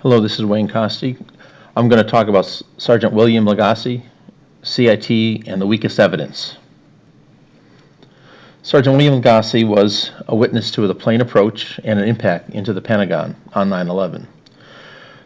Hello, this is Wayne Costi. I'm going to talk about Sergeant William Lagasse, C.I.T, and the weakest evidence. Sergeant William Lagasse was a witness to the plane approach and an impact into the Pentagon on 9/11.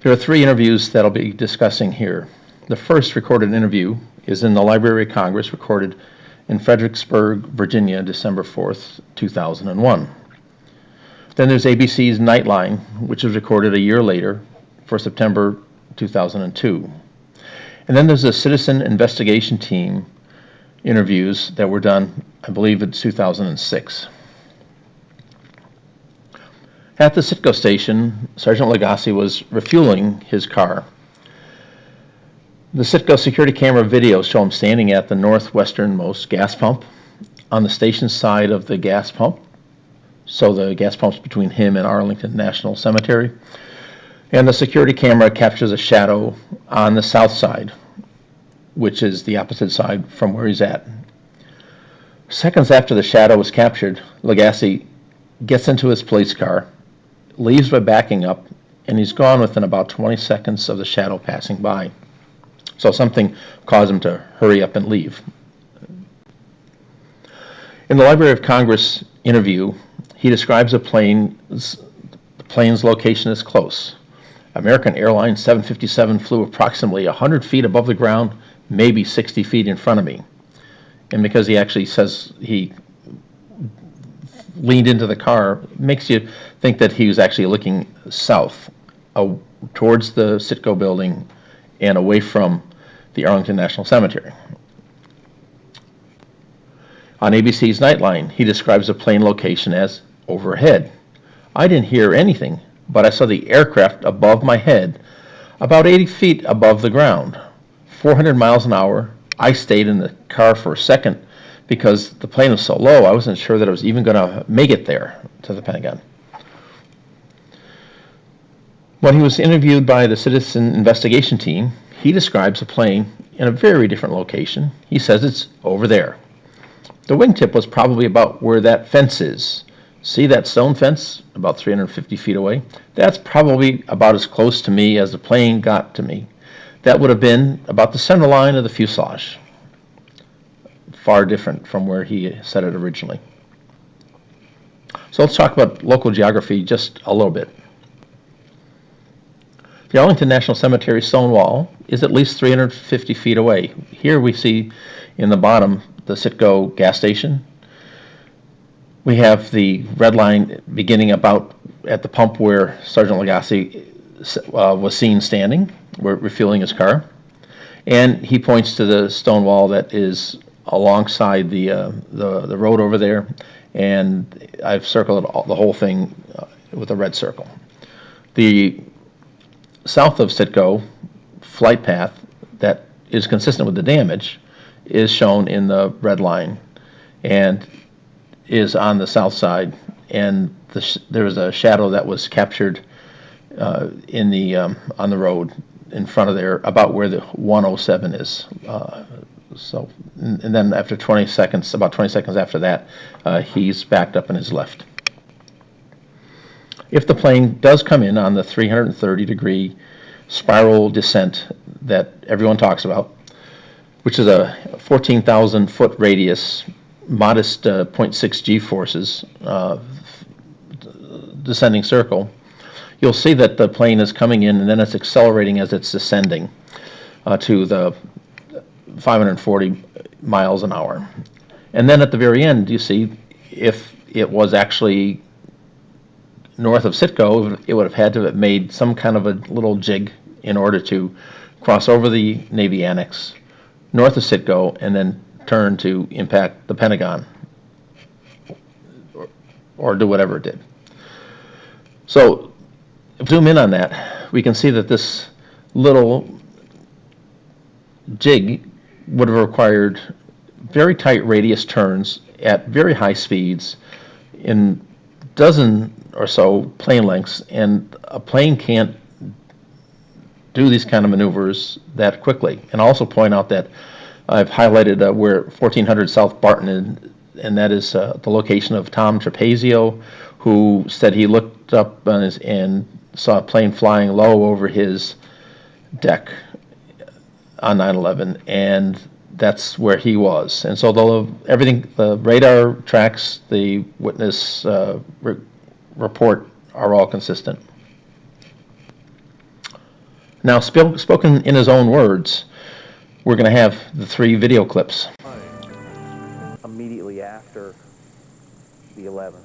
There are three interviews that I'll be discussing here. The first recorded interview is in the Library of Congress, recorded in Fredericksburg, Virginia, December 4th, 2001. Then there's ABC's Nightline, which was recorded a year later for September 2002. And then there's the Citizen Investigation Team interviews that were done, I believe, in 2006. At the CITGO station, Sergeant Lagasse was refueling his car. The CITGO security camera videos show him standing at the northwesternmost gas pump on the station side of the gas pump. So the gas pump's between him and Arlington National Cemetery. And the security camera captures a shadow on the south side, which is the opposite side from where he's at. Seconds after the shadow was captured, Lagasse gets into his police car, leaves by backing up, and he's gone within about 20 seconds of the shadow passing by. So something caused him to hurry up and leave. In the Library of Congress interview, he describes the plane's location as close. American Airlines 757 flew approximately 100 feet above the ground, maybe 60 feet in front of me. And because he actually says he leaned into the car, makes you think that he was actually looking south, towards the CITGO building and away from the Arlington National Cemetery. On ABC's Nightline, he describes the plane location as overhead. I didn't hear anything, but I saw the aircraft above my head, about 80 feet above the ground. 400 miles an hour. I stayed in the car for a second because the plane was so low, I wasn't sure that I was even going to make it there to the Pentagon. When he was interviewed by the Citizen Investigation Team, he describes the plane in a very different location. He says it's over there. The wingtip was probably about where that fence is. See that stone fence about 350 feet away? That's probably about as close to me as the plane got to me. That would have been about the center line of the fuselage. Far different from where he said it originally. So let's talk about local geography just a little bit. The Arlington National Cemetery stone wall is at least 350 feet away. Here we see in the bottom the CITGO gas station. We have the red line beginning about at the pump where Sergeant Lagasse was seen standing, refueling his car. And he points to the stone wall that is alongside the road over there. And I've circled the whole thing with a red circle. The south of CITGO flight path that is consistent with the damage is shown in the red line and is on the south side, and there was a shadow that was captured in the on the road in front of there, about where the 107 is. And then after 20 seconds, about 20 seconds after that, he's backed up and is left. If the plane does come in on the 330-degree spiral descent that everyone talks about, which is a 14,000-foot radius, modest 0.6 G-forces descending circle, you'll see that the plane is coming in and then it's accelerating as it's descending to the 540 miles an hour. And then at the very end, you see if it was actually north of CITGO, it would have had to have made some kind of a little jig in order to cross over the Navy Annex, north of CITGO, and then turn to impact the Pentagon or do whatever it did. So if we zoom in on that, we can see that this little jig would have required very tight radius turns at very high speeds in dozen or so plane lengths, and a plane can't do these kind of maneuvers that quickly. And I'll also point out that I've highlighted where 1400 South Barton, and that is the location of Tom Trapezio, who said he looked looked up and saw a plane flying low over his deck on 9/11, and that's where he was. And so the radar tracks, the witness report are all consistent. Now, spoken in his own words, we're going to have the 3 video clips. Immediately after the 11th,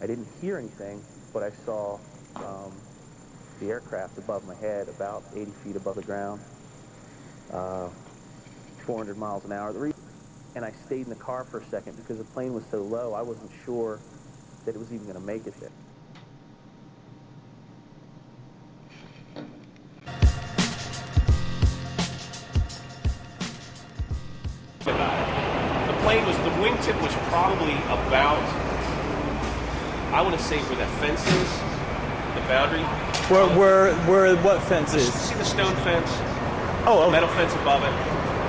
I didn't hear anything, but I saw the aircraft above my head, about 80 feet above the ground, 400 miles an hour. And I stayed in the car for a second because the plane was so low, I wasn't sure that it was even going to make it there. The wingtip was probably about, I want to say where that fence is, the boundary. Where what fence is? See the stone fence? Oh, the metal fence above it.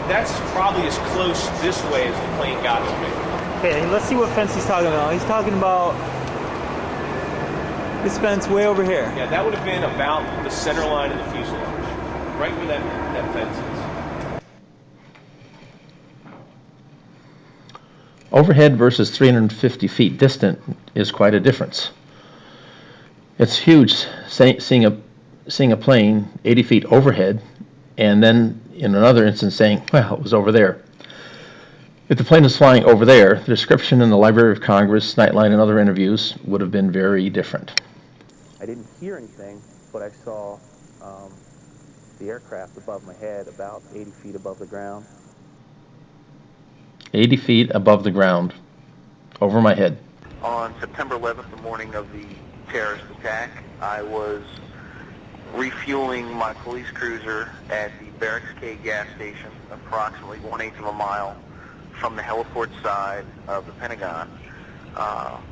That's probably as close this way as the plane got to me. Okay, let's see what fence he's talking about. He's talking about this fence way over here. Yeah, that would have been about the center line of the fuselage, right where that fence is. Overhead versus 350 feet distant is quite a difference. It's huge seeing a plane 80 feet overhead, and then in another instance saying, well, it was over there. If the plane was flying over there, the description in the Library of Congress, Nightline, and other interviews would have been very different. I didn't hear anything, but I saw the aircraft above my head, about 80 feet above the ground. 80 feet above the ground, over my head. On September 11th, the morning of the terrorist attack, I was refueling my police cruiser at the Barracks K gas station, approximately 1/8 of a mile from the heliport side of the Pentagon.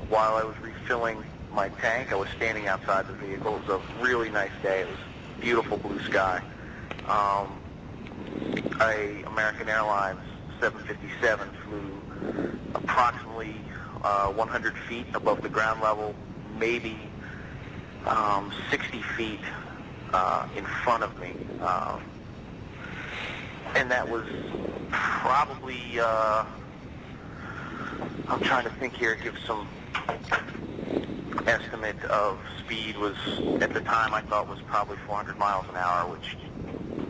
While I was refilling my tank, I was standing outside the vehicle. It was a really nice day. It was beautiful blue sky. American Airlines 757 flew approximately 100 feet above the ground level, maybe 60 feet in front of me. And that was probably, I'm trying to think here, give some estimate of speed. Was, at the time, I thought was probably 400 miles an hour, which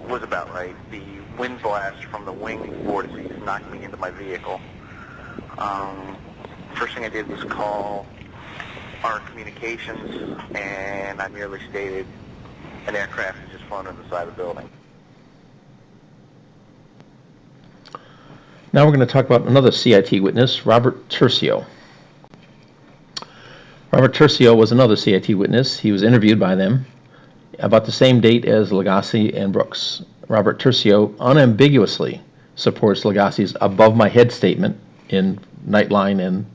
was about right. The wind blast from the wing vortices knocked me into my vehicle. First thing I did was call our communications, and I merely stated an aircraft had just flown on the side of the building. Now we're going to talk about another CIT witness, Robert Tercio. Robert Tercio was another CIT witness. He was interviewed by them about the same date as Lagasse and Brooks. Robert Tercio unambiguously supports Lagasse's above my head statement in Nightline and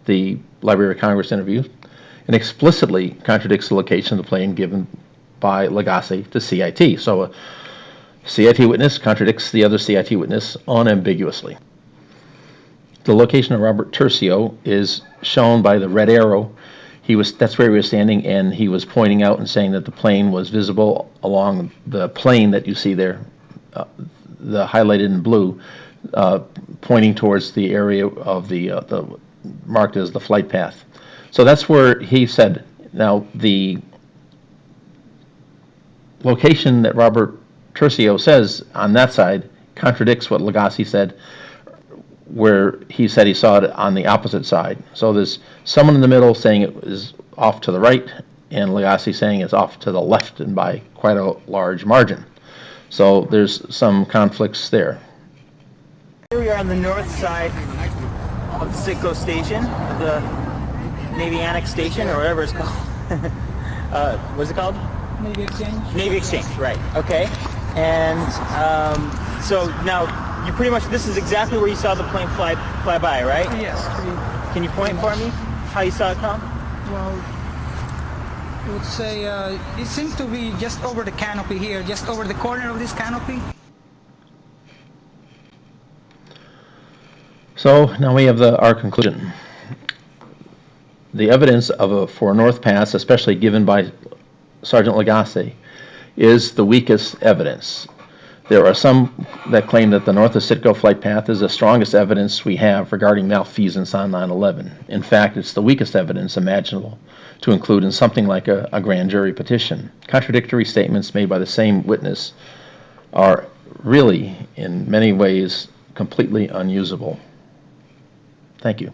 the Library of Congress interview, and explicitly contradicts the location of the plane given by Lagasse to CIT. So a CIT witness contradicts the other CIT witness unambiguously. The location of Robert Tercio is shown by the red arrow. That's where he was standing, and he was pointing out and saying that the plane was visible along the plane that you see there, the highlighted in blue, pointing towards the area of the marked as the flight path. So that's where he said. Now the location that Robert Tercio says on that side contradicts what Lagasse said, where he said he saw it on the opposite side. So there's someone in the middle saying it is off to the right, and Lagasse saying it's off to the left, and by quite a large margin. So there's some conflicts there. Here we are on the north side of the CITGO station, the Navy Annex Station, or whatever it's called. What's it called? Navy Exchange. Navy Exchange, right, okay. And so now, you pretty much, this is exactly where you saw the plane fly by, right? Yes. Can you point for me how you saw it come? Well, I would say it seemed to be just over the canopy here, just over the corner of this canopy. So now we have our conclusion. the evidence for a North Pass, especially given by Sergeant Lagasse, is the weakest evidence. There are some that claim that the north of CITGO flight path is the strongest evidence we have regarding malfeasance on 9/11. In fact, it's the weakest evidence imaginable to include in something like a grand jury petition. Contradictory statements made by the same witness are really, in many ways, completely unusable. Thank you.